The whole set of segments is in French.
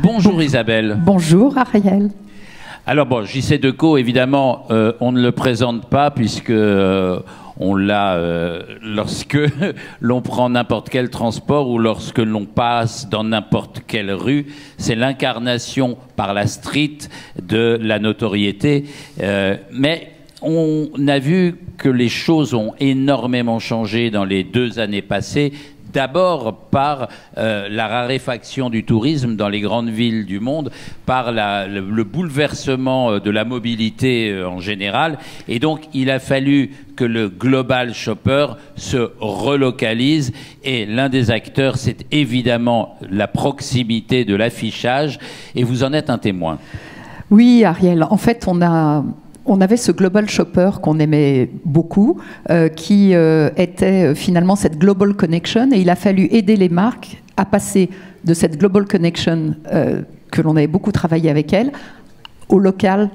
Bonjour Isabelle. Bonjour Ariel. Alors bon, JC Decaux, évidemment, on ne le présente pas puisque on l'a lorsque l'on prend n'importe quel transport ou lorsque l'on passe dans n'importe quelle rue. C'est l'incarnation par la street de la notoriété. Mais on a vu que les choses ont énormément changé dans les 2 années passées. D'abord par la raréfaction du tourisme dans les grandes villes du monde, par le bouleversement de la mobilité en général. Et donc, il a fallu que le global shopper se relocalise. Et l'un des acteurs, c'est évidemment la proximité de l'affichage. Et vous en êtes un témoin. Oui, Ariel. En fait, on avait ce global shopper qu'on aimait beaucoup, qui était finalement cette global connection, et il a fallu aider les marques à passer de cette global connection que l'on avait beaucoup travaillé avec elles au local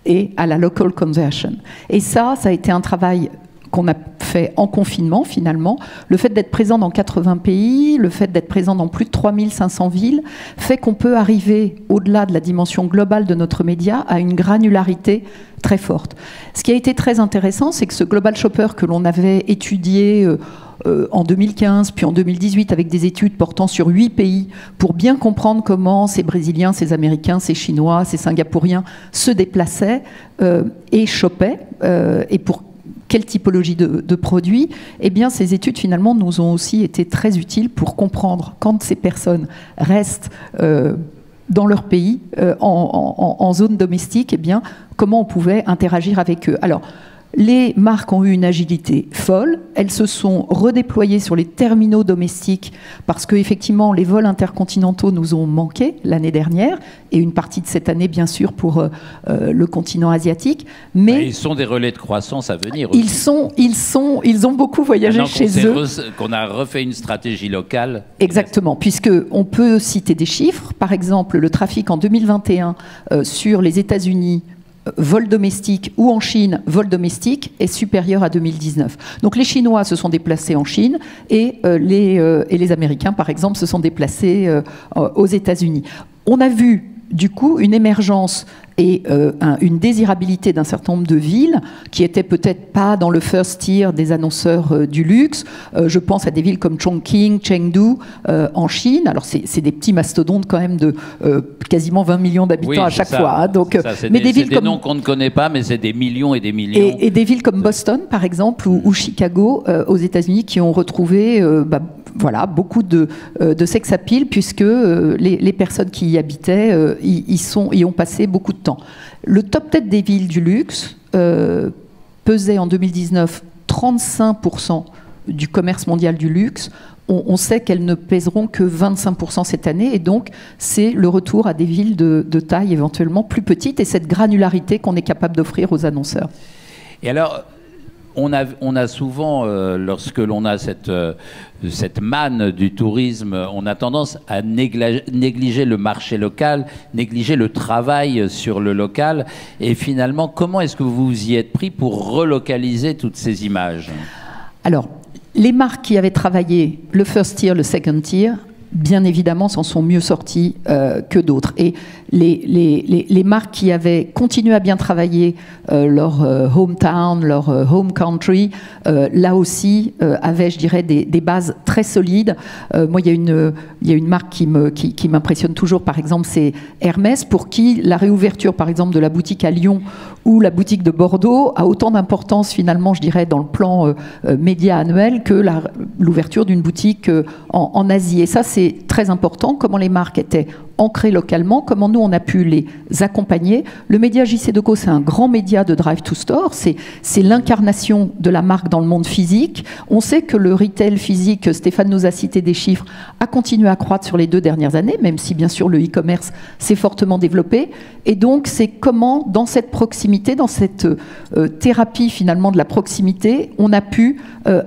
et à la local conversion. Et ça a été un travail qu'on a fait en confinement finalement. Le fait d'être présent dans 80 pays, le fait d'être présent dans plus de 3500 villes, fait qu'on peut arriver au-delà de la dimension globale de notre média à une granularité très forte. Ce qui a été très intéressant, c'est que ce global shopper que l'on avait étudié en 2015, puis en 2018 avec des études portant sur 8 pays pour bien comprendre comment ces Brésiliens, ces Américains, ces Chinois, ces Singapouriens se déplaçaient et shoppaient, et pour quelle typologie de produits, eh bien, ces études, finalement, nous ont aussi été très utiles pour comprendre, quand ces personnes restent dans leur pays, en zone domestique, eh bien, comment on pouvait interagir avec eux. Alors, les marques ont eu une agilité folle. Elles se sont redéployées sur les terminaux domestiques parce qu'effectivement, les vols intercontinentaux nous ont manqué l'année dernière et une partie de cette année, bien sûr, pour le continent asiatique. Mais ils sont des relais de croissance à venir aussi. Ils ont beaucoup voyagé chez eux. Qu'on a refait une stratégie locale. Exactement, puisqu'on peut citer des chiffres. Par exemple, le trafic en 2021 sur les États-Unis, vol domestique, ou en Chine, vol domestique, est supérieur à 2019. Donc les Chinois se sont déplacés en Chine et les Américains, par exemple, se sont déplacés aux États-Unis. On a vu, du coup, une émergence et une désirabilité d'un certain nombre de villes qui étaient peut-être pas dans le first tier des annonceurs du luxe. Je pense à des villes comme Chongqing, Chengdu en Chine. Alors c'est des petits mastodontes quand même de quasiment 20 millions d'habitants à chaque fois. Hein. Donc, mais des villes comme noms qu'on ne connaît pas, mais c'est des millions et des millions. Et des villes comme Boston, par exemple, ou Chicago aux États-Unis qui ont retrouvé voilà, beaucoup de sex appeal puisque les personnes qui y habitaient y ont passé beaucoup de temps. Le top tête des villes du luxe pesait en 2019 35% du commerce mondial du luxe. On sait qu'elles ne pèseront que 25% cette année, et donc c'est le retour à des villes de taille éventuellement plus petite et cette granularité qu'on est capable d'offrir aux annonceurs. Et alors, on a souvent, lorsque l'on a cette manne du tourisme, on a tendance à négliger le marché local, négliger le travail sur le local. Et finalement, comment est-ce que vous vous y êtes pris pour relocaliser toutes ces images ? Alors, les marques qui avaient travaillé le first tier, le second tier, bien évidemment, s'en sont mieux sorties que d'autres. Et les marques qui avaient continué à bien travailler leur hometown, leur home country, là aussi, avaient, je dirais, des bases très solides. Moi, il y a une marque qui m'impressionne toujours, par exemple, c'est Hermès, pour qui la réouverture, par exemple, de la boutique à Lyon ou la boutique de Bordeaux a autant d'importance, finalement, je dirais, dans le plan média annuel que l'ouverture d'une boutique en Asie. Et ça, c'est très important, comment les marques étaient ancrées localement, comment nous on a pu les accompagner. Le média JC Decaux, c'est un grand média de drive to store, c'est l'incarnation de la marque dans le monde physique. On sait que le retail physique, Stéphane nous a cité des chiffres, a continué à croître sur les 2 dernières années, même si bien sûr le e-commerce s'est fortement développé. Et donc c'est comment, dans cette proximité, dans cette thérapie finalement de la proximité, on a pu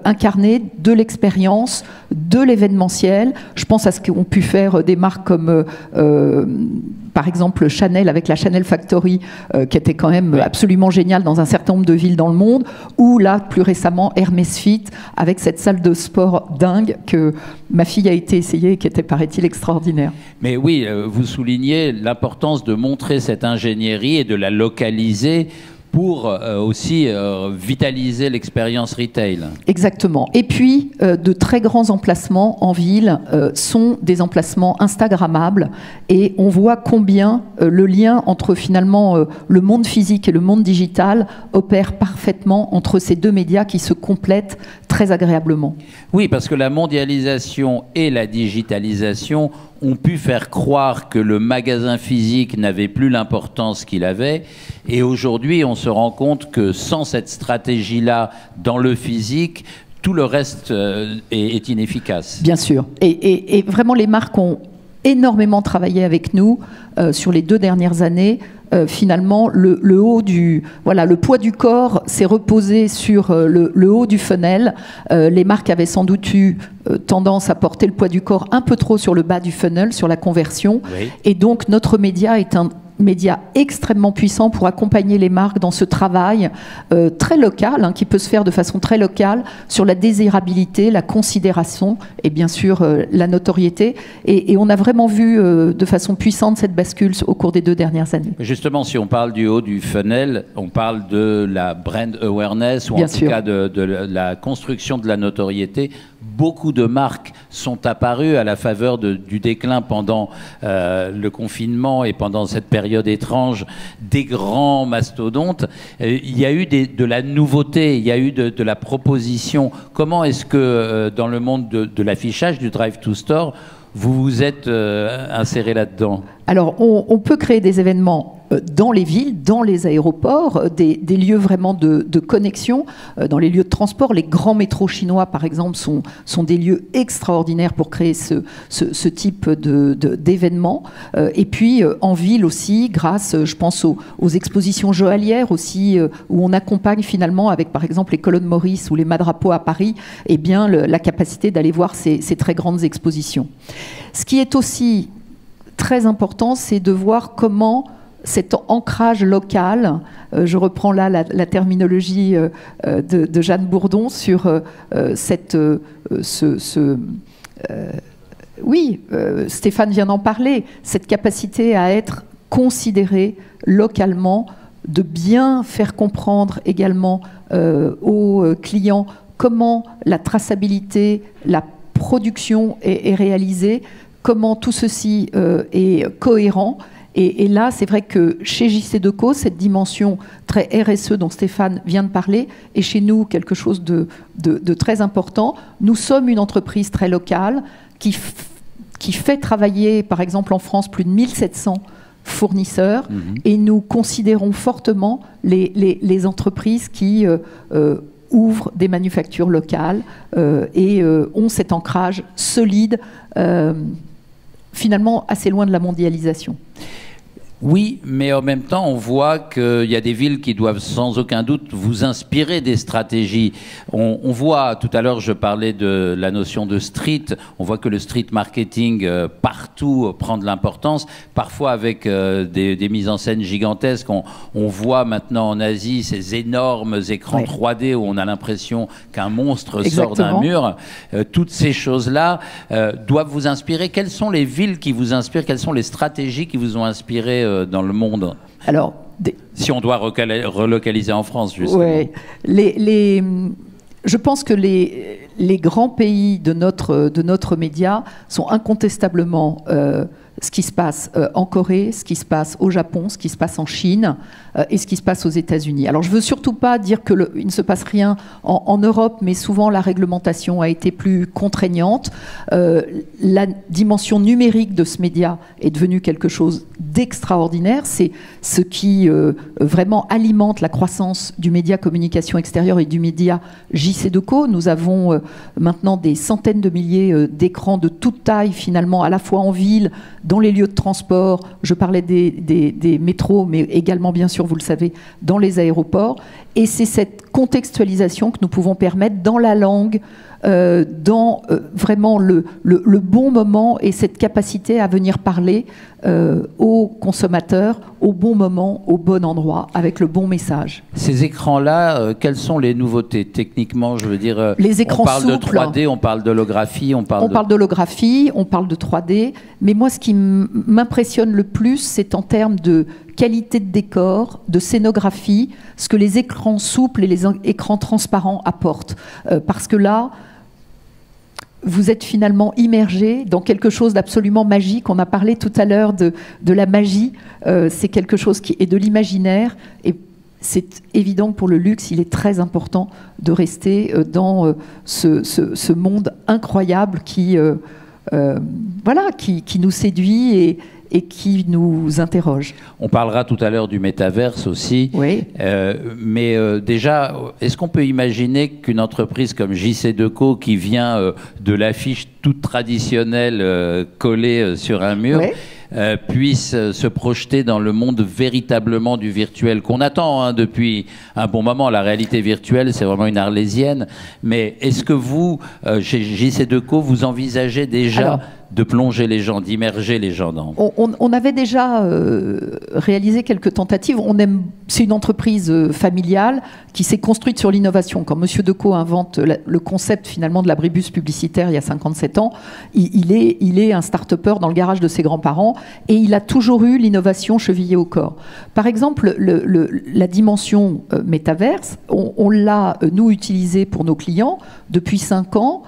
incarner de l'expérience, de l'événementiel. Je pense à ce qu'ont pu faire des marques comme par exemple Chanel avec la Chanel Factory, qui était quand même absolument géniale dans un certain nombre de villes dans le monde, ou là, plus récemment, Hermès Fit, avec cette salle de sport dingue que ma fille a été essayée et qui était, paraît-il, extraordinaire. Mais oui, vous soulignez l'importance de montrer cette ingénierie et de la localiser pour aussi vitaliser l'expérience retail. Exactement. Et puis, de très grands emplacements en ville sont des emplacements instagrammables, et on voit combien le lien entre finalement le monde physique et le monde digital opère parfaitement entre ces deux médias qui se complètent très agréablement. Oui, parce que la mondialisation et la digitalisation ont pu faire croire que le magasin physique n'avait plus l'importance qu'il avait. Et aujourd'hui, on se rend compte que sans cette stratégie-là dans le physique, tout le reste est inefficace. Bien sûr. Et vraiment, les marques ont énormément travaillé avec nous sur les 2 dernières années. Finalement, le poids du corps s'est reposé sur le haut du funnel. Les marques avaient sans doute eu tendance à porter le poids du corps un peu trop sur le bas du funnel, sur la conversion. Oui. Et donc, notre média est un média extrêmement puissant pour accompagner les marques dans ce travail très local, qui peut se faire de façon très locale, sur la désirabilité, la considération et bien sûr la notoriété. Et on a vraiment vu de façon puissante cette bascule au cours des 2 dernières années. Justement, si on parle du haut du funnel, on parle de la brand awareness, ou en tout cas de la construction de la notoriété. Beaucoup de marques sont apparues à la faveur du déclin pendant le confinement et pendant cette période étrange des grands mastodontes. Il y a eu de la nouveauté, il y a eu de la proposition. Comment est-ce que dans le monde de l'affichage, du drive to store, vous vous êtes inséré là-dedans? Alors, on peut créer des événements dans les villes, dans les aéroports, des lieux vraiment de connexion, dans les lieux de transport. Les grands métros chinois, par exemple, sont des lieux extraordinaires pour créer ce type d'événements. Et puis, en ville aussi, grâce, je pense, aux expositions joaillières aussi, où on accompagne finalement, avec par exemple les colonnes Maurice ou les Madrapeaux à Paris, eh bien, la capacité d'aller voir ces très grandes expositions. Ce qui est aussi très important, c'est de voir comment cet ancrage local, je reprends là la terminologie de Jeanne Bourdon sur Stéphane vient d'en parler, cette capacité à être considéré localement, de bien faire comprendre également aux clients comment la traçabilité, la production est réalisée, comment tout ceci est cohérent. Et là, c'est vrai que chez JC Decaux, cette dimension très RSE dont Stéphane vient de parler est chez nous quelque chose de très important. Nous sommes une entreprise très locale qui fait travailler, par exemple en France, plus de 1700 fournisseurs, et nous considérons fortement les entreprises qui ouvrent des manufactures locales et ont cet ancrage solide, finalement assez loin de la mondialisation. Oui, mais en même temps, on voit qu'il y a des villes qui doivent sans aucun doute vous inspirer des stratégies. On voit, tout à l'heure, je parlais de la notion de street. On voit que le street marketing partout prend de l'importance, parfois avec des mises en scène gigantesques. On voit maintenant en Asie ces énormes écrans 3D où on a l'impression qu'un monstre sort d'un mur. Toutes ces choses-là doivent vous inspirer. Quelles sont les villes qui vous inspirent? Quelles sont les stratégies qui vous ont inspiré dans le monde? Alors, si on doit relocaliser en France, justement. Ouais. Je pense que les grands pays de notre média sont incontestablement ce qui se passe en Corée, ce qui se passe au Japon, ce qui se passe en Chine et ce qui se passe aux États-Unis. Alors je ne veux surtout pas dire qu'il ne se passe rien en Europe, mais souvent la réglementation a été plus contraignante. La dimension numérique de ce média est devenue quelque chose d'extraordinaire. C'est ce qui vraiment alimente la croissance du média communication extérieure et du média JC Decaux. Nous avons maintenant des centaines de milliers d'écrans de toute taille, finalement, à la fois en ville, dans les lieux de transport. Je parlais des métros, mais également, bien sûr, vous le savez, dans les aéroports. Et c'est cette contextualisation que nous pouvons permettre dans la langue, dans vraiment le bon moment et cette capacité à venir parler aux consommateurs au bon moment, au bon endroit, avec le bon message. Ces écrans-là, quelles sont les nouveautés techniquement? Je veux dire, les écrans on parle souples, de 3D, on parle d'holographie, on parle d'holographie, on parle de 3D, mais moi ce qui m'impressionne le plus, c'est en termes de qualité de décor, de scénographie, ce que les écrans souples et les écrans transparents apportent. Parce que là, vous êtes finalement immergé dans quelque chose d'absolument magique. On a parlé tout à l'heure de la magie. C'est quelque chose qui est de l'imaginaire. Et c'est évident que pour le luxe, il est très important de rester dans ce monde incroyable qui nous séduit et qui nous interroge. On parlera tout à l'heure du métaverse aussi. Oui. Mais déjà, est-ce qu'on peut imaginer qu'une entreprise comme JC2Co, qui vient de l'affiche toute traditionnelle collée sur un mur, puisse se projeter dans le monde véritablement du virtuel qu'on attend depuis un bon moment? La réalité virtuelle, c'est vraiment une arlésienne. Mais est-ce que vous, chez JC2Co, vous envisagez déjà de plonger les gens, d'immerger les gens dans... On avait déjà réalisé quelques tentatives. C'est une entreprise familiale qui s'est construite sur l'innovation. Quand Monsieur Decaux invente le concept finalement de l'abribus publicitaire il y a 57 ans, il est un start-upper dans le garage de ses grands-parents et il a toujours eu l'innovation chevillée au corps. Par exemple, la dimension métaverse, on l'a, nous, utilisée pour nos clients depuis 5 ans.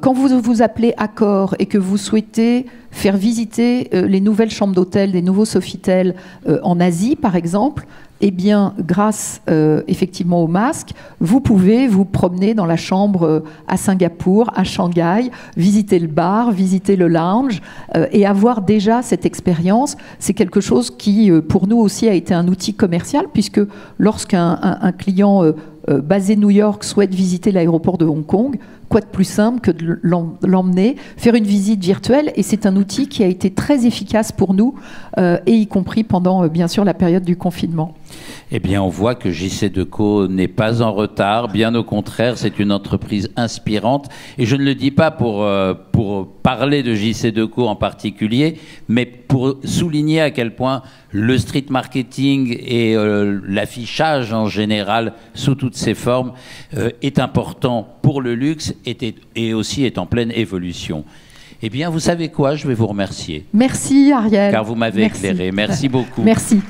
Quand vous vous appelez Accor et que vous souhaitez faire visiter les nouvelles chambres d'hôtel, des nouveaux Sofitel en Asie, par exemple, eh bien, grâce effectivement au masque, vous pouvez vous promener dans la chambre à Singapour, à Shanghai, visiter le bar, visiter le lounge et avoir déjà cette expérience. C'est quelque chose qui, pour nous aussi, a été un outil commercial, puisque lorsqu'un client basé New York souhaite visiter l'aéroport de Hong Kong, quoi de plus simple que de l'emmener, faire une visite virtuelle, et c'est un outil qui a été très efficace pour nous, et y compris pendant, bien sûr, la période du confinement. Eh bien, on voit que JC2Co n'est pas en retard, bien au contraire, c'est une entreprise inspirante, et je ne le dis pas pour parler de JC2Co en particulier, mais pour souligner à quel point le street marketing et l'affichage en général, sous toutes ses formes, est important pour le luxe et aussi est en pleine évolution. Eh bien, vous savez quoi? Je vais vous remercier. Merci, Ariel. Car vous m'avez éclairé. Merci beaucoup. Merci.